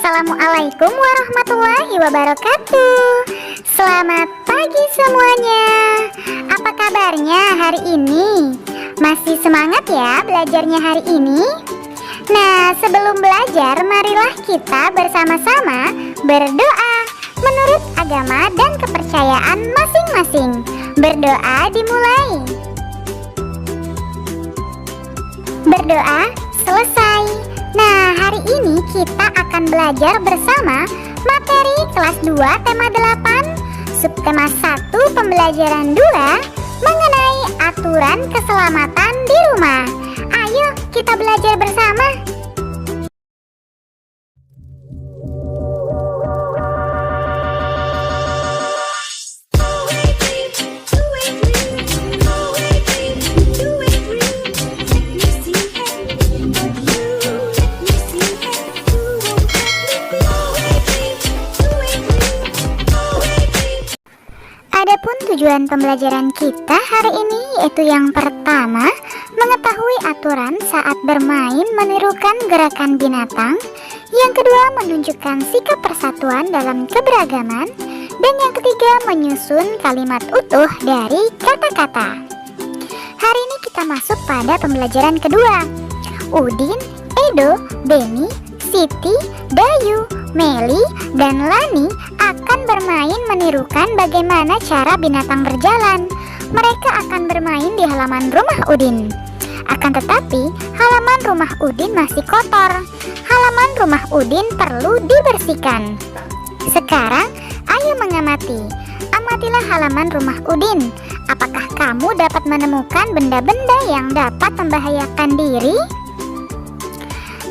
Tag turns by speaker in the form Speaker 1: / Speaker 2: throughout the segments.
Speaker 1: Assalamualaikum warahmatullahi wabarakatuh. Selamat pagi semuanya. Apa kabarnya hari ini? Masih semangat ya belajarnya hari ini? Nah, sebelum belajar, marilah kita bersama-sama berdoa menurut agama dan kepercayaan masing-masing. Berdoa dimulai. Berdoa selesai. Nah, hari ini kita akan belajar bersama materi kelas 2 tema 8, subtema 1 pembelajaran 2 mengenai aturan keselamatan di rumah. Ayo kita belajar bersama. Adapun tujuan pembelajaran kita hari ini yaitu yang pertama, mengetahui aturan saat bermain menirukan gerakan binatang. Yang kedua, menunjukkan sikap persatuan dalam keberagaman. Dan yang ketiga, menyusun kalimat utuh dari kata-kata. Hari ini kita masuk pada pembelajaran kedua. Udin, Edo, Beni, Siti, Dayu, Meli, dan Lani akan bermain menirukan bagaimana cara binatang berjalan. Mereka akan bermain di halaman rumah Udin. Akan tetapi, halaman rumah Udin masih kotor. Halaman rumah Udin perlu dibersihkan. Sekarang, ayo mengamati. Amatilah halaman rumah Udin. Apakah kamu dapat menemukan benda-benda yang dapat membahayakan diri?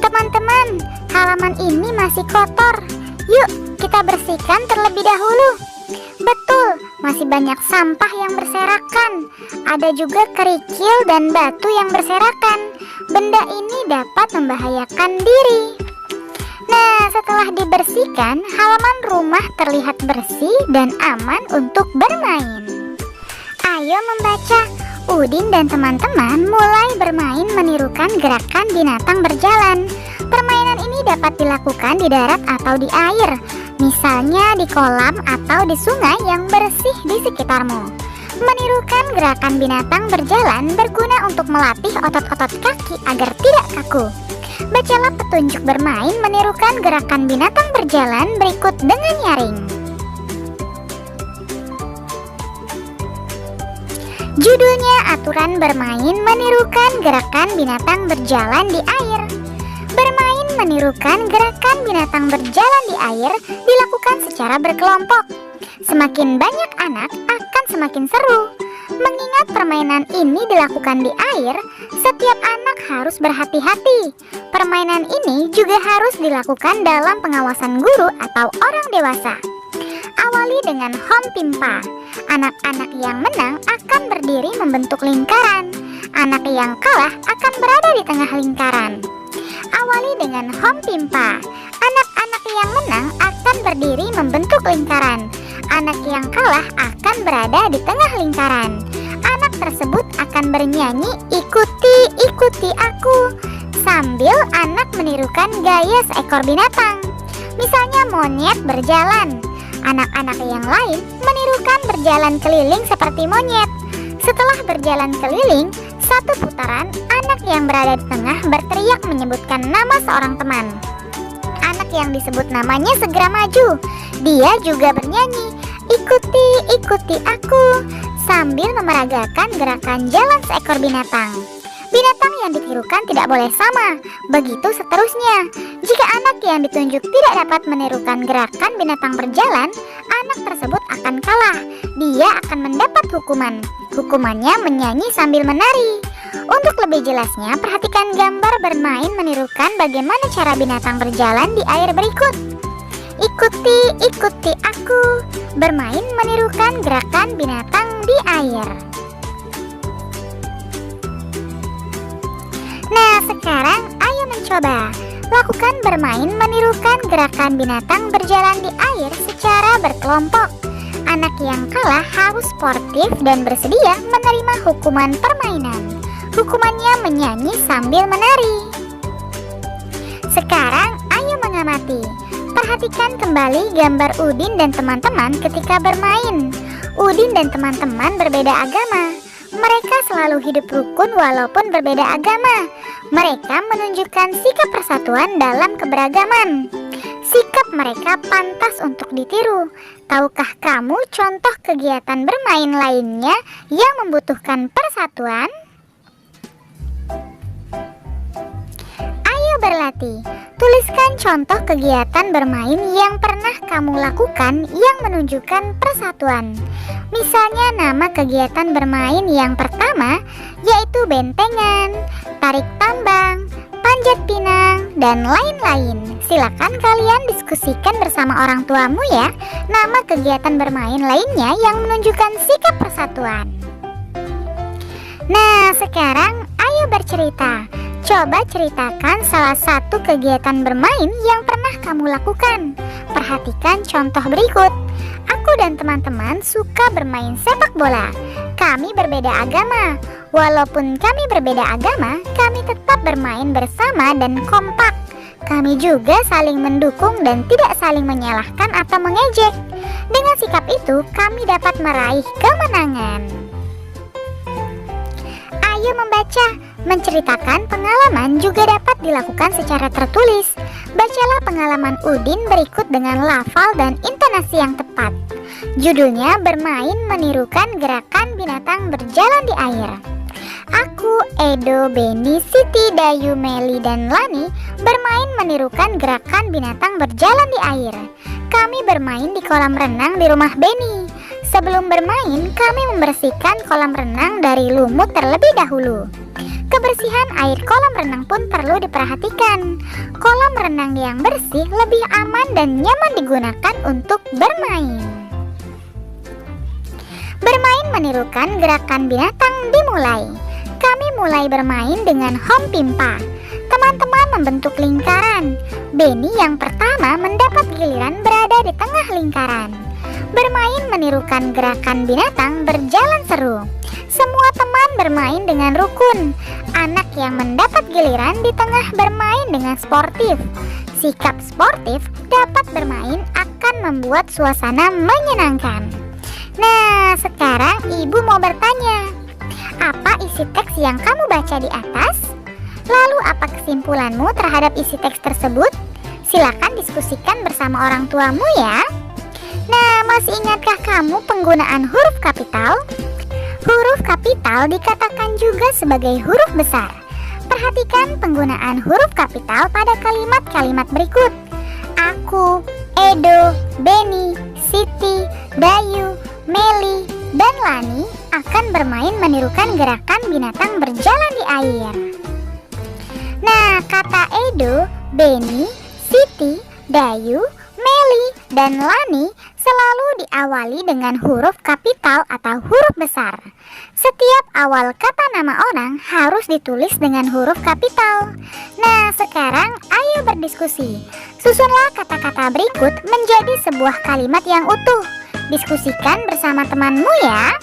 Speaker 1: Teman-teman, halaman ini masih kotor. Yuk kita bersihkan terlebih dahulu. Betul, masih banyak sampah yang berserakan. Ada juga kerikil dan batu yang berserakan. Benda ini dapat membahayakan diri. Nah, setelah dibersihkan, halaman rumah terlihat bersih dan aman untuk bermain. Ayo membaca. Udin dan teman-teman mulai bermain menirukan gerakan binatang berjalan. Permainan ini dapat dilakukan di darat atau di air, misalnya di kolam atau di sungai yang bersih di sekitarmu. Menirukan gerakan binatang berjalan berguna untuk melatih otot-otot kaki agar tidak kaku. Bacalah petunjuk bermain menirukan gerakan binatang berjalan berikut dengan nyaring. Judulnya aturan bermain menirukan gerakan binatang berjalan di air. Bermain menirukan gerakan binatang berjalan di air dilakukan secara berkelompok. Semakin banyak anak akan semakin seru. Mengingat permainan ini dilakukan di air, setiap anak harus berhati-hati. Permainan ini juga harus dilakukan dalam pengawasan guru atau orang dewasa. Awali dengan hom pimpa. Anak-anak yang menang akan berdiri membentuk lingkaran. Anak yang kalah akan berada di tengah lingkaran. Awali dengan hom pimpa. Anak-anak yang menang akan berdiri membentuk lingkaran. Anak yang kalah akan berada di tengah lingkaran. Anak tersebut akan bernyanyi "Ikuti, ikuti aku" sambil anak menirukan gaya seekor binatang. Misalnya monyet berjalan. Anak-anak yang lain menirukan berjalan keliling seperti monyet. Setelah berjalan keliling satu putaran, anak yang berada di tengah berteriak menyebutkan nama seorang teman. Anak yang disebut namanya segera maju. Dia juga bernyanyi "Ikuti, ikuti aku" sambil memeragakan gerakan jalan seekor binatang. Binatang yang ditirukan tidak boleh sama, begitu seterusnya. Jika anak yang ditunjuk tidak dapat menirukan gerakan binatang berjalan, anak tersebut akan kalah. Dia akan mendapat hukuman. Hukumannya menyanyi sambil menari. Untuk lebih jelasnya, perhatikan gambar bermain menirukan bagaimana cara binatang berjalan di air berikut. Ikuti, ikuti aku. Bermain menirukan gerakan binatang di air. Nah, sekarang ayo mencoba. Lakukan bermain menirukan gerakan binatang berjalan di air secara berkelompok. Anak yang kalah harus sportif dan bersedia menerima hukuman permainan. Hukumannya menyanyi sambil menari. Sekarang ayo mengamati. Perhatikan kembali gambar Udin dan teman-teman ketika bermain. Udin dan teman-teman berbeda agama. Mereka selalu hidup rukun walaupun berbeda agama. Mereka menunjukkan sikap persatuan dalam keberagaman. Sikap mereka pantas untuk ditiru. Tahukah kamu contoh kegiatan bermain lainnya yang membutuhkan persatuan? Ayo berlatih. Tuliskan contoh kegiatan bermain yang pernah kamu lakukan yang menunjukkan persatuan. Misalnya nama kegiatan bermain yang pertama yaitu bentengan, tarik tambang, panjat pinang, dan lain-lain. Silakan kalian diskusikan bersama orang tuamu ya, nama kegiatan bermain lainnya yang menunjukkan sikap persatuan. Nah, sekarang ayo bercerita. Coba ceritakan salah satu kegiatan bermain yang pernah kamu lakukan. Perhatikan contoh berikut. Aku dan teman-teman suka bermain sepak bola. Kami berbeda agama. Walaupun kami berbeda agama, kami tetap bermain bersama dan kompak. Kami juga saling mendukung dan tidak saling menyalahkan atau mengejek. Dengan sikap itu, kami dapat meraih kemenangan. Ayo membaca. Menceritakan pengalaman juga dapat dilakukan secara tertulis. Bacalah pengalaman Udin berikut dengan lafal dan intonasi yang tepat. Judulnya bermain menirukan gerakan binatang berjalan di air. Aku, Edo, Beni, Siti, Dayu, Meli, dan Lani bermain menirukan gerakan binatang berjalan di air. Kami bermain di kolam renang di rumah Beni. Sebelum bermain, kami membersihkan kolam renang dari lumut terlebih dahulu. Kebersihan air kolam renang pun perlu diperhatikan. Kolam renang yang bersih lebih aman dan nyaman digunakan untuk bermain. Bermain menirukan gerakan binatang dimulai. Kami mulai bermain dengan hom pimpa. Teman-teman membentuk lingkaran. Beni yang pertama mendapat giliran berada di tengah lingkaran. Bermain menirukan gerakan binatang berjalan seru. Semua teman bermain dengan rukun. Anak yang mendapat giliran di tengah bermain dengan sportif. Sikap sportif dapat bermain akan membuat suasana menyenangkan. Nah, sekarang ibu mau bertanya. Apa isi teks yang kamu baca di atas? Lalu apa kesimpulanmu terhadap isi teks tersebut? Silakan diskusikan bersama orang tuamu ya. Nah, masih ingatkah kamu penggunaan huruf kapital? Huruf kapital dikatakan juga sebagai huruf besar. Perhatikan penggunaan huruf kapital pada kalimat-kalimat berikut. Aku, Edo, Beni, Siti, Dayu, Meli, dan Lani akan bermain menirukan gerakan binatang berjalan di air. Nah, kata Edo, Beni, Siti, Dayu, Meli, dan Lani selalu diawali dengan huruf kapital atau huruf besar. Setiap awal kata nama orang harus ditulis dengan huruf kapital. Nah, sekarang ayo berdiskusi. Susunlah kata-kata berikut menjadi sebuah kalimat yang utuh. Diskusikan bersama temanmu ya.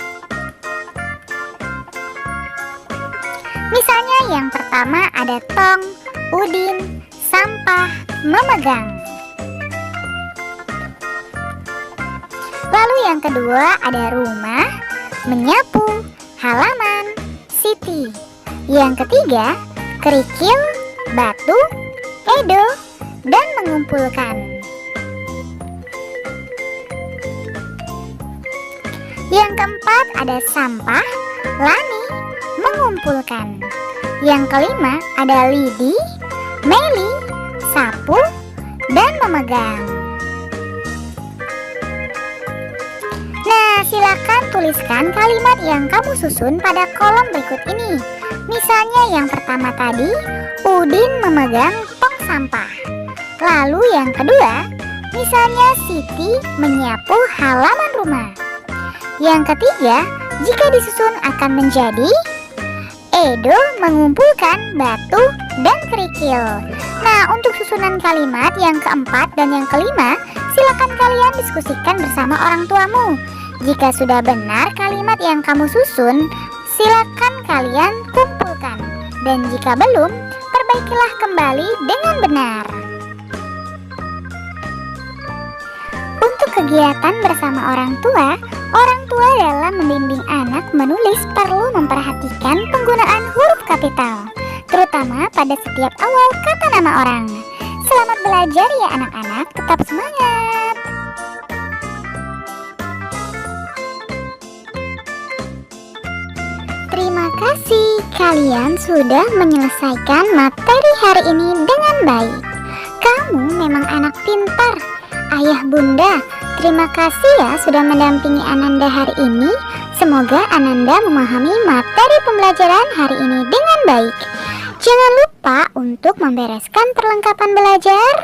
Speaker 1: Misalnya yang pertama ada tong, Udin, sampah, memegang. Lalu yang kedua ada rumah, menyapu, halaman, Siti. Yang ketiga, kerikil, batu, Edo, dan mengumpulkan. Yang keempat ada sampah, Lani, mengumpulkan. Yang kelima ada Lidi, Meli, sapu, dan memegang. Nah, silakan tuliskan kalimat yang kamu susun pada kolom berikut ini. Misalnya yang pertama tadi, Udin memegang tong sampah. Lalu yang kedua, misalnya Siti menyapu halaman rumah. Yang ketiga, jika disusun akan menjadi Edo mengumpulkan batu dan kerikil. Nah, untuk susunan kalimat yang keempat dan yang kelima, silakan kalian diskusikan bersama orang tuamu. Jika sudah benar kalimat yang kamu susun, silakan kalian kumpulkan. Dan jika belum, perbaikilah kembali dengan benar. kegiatan bersama orang tua dalam membimbing anak menulis perlu memperhatikan penggunaan huruf kapital, terutama pada setiap awal kata nama orang. Selamat belajar ya anak-anak, tetap semangat! Terima kasih, kalian sudah menyelesaikan materi hari ini dengan baik. Kamu memang anak pintar. Ayah bunda, terima kasih ya sudah mendampingi Ananda hari ini. Semoga Ananda memahami materi pembelajaran hari ini dengan baik. Jangan lupa untuk membereskan perlengkapan belajar.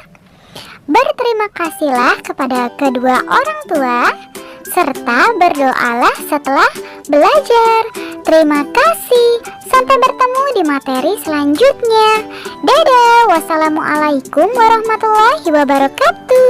Speaker 1: Berterima kasihlah kepada kedua orang tua, serta berdoalah setelah belajar. Terima kasih. Sampai bertemu di materi selanjutnya. Dadah. Wassalamualaikum warahmatullahi wabarakatuh.